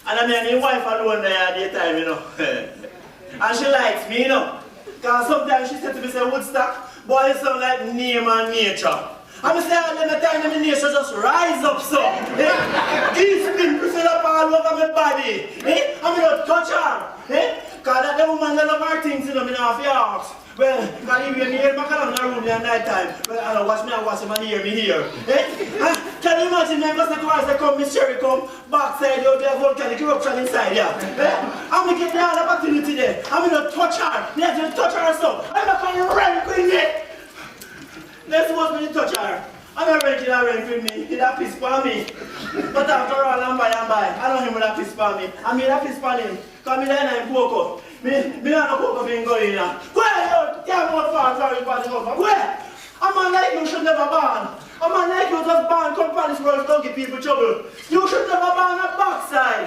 And I mean, my wife alone there at the time, you know. And she likes me, you know. Because sometimes she said to me, say, Woodstock, boy, you sound like name and nature. And I say, let me tell you, my nature just rise up, so. These pimples up all over my body. I'm not touch her. Because that the woman that love her things, you know, I have to ask. Well, because if you hear me come in the room at night time, well, I don't watch him and hear me here. Can you imagine me just the cars that come, Miss Sherry come, backside, you have volcanic eruption inside here. I'm going to get the other opportunity there. I'm going to touch her. Me have to touch her so. I'm not going to rank with me. Let's watch me to touch her. I'm not ranking her rank with me. He that piss for me. But after all, I'm by. I know him with that piss for me. I mean that piss for him. Because me there in Coco. Me not no Coco being going now. Where you can't go far for the where? A man like you should never ban. A man like you just ban come for this world don't give people trouble. You should never ban a backside.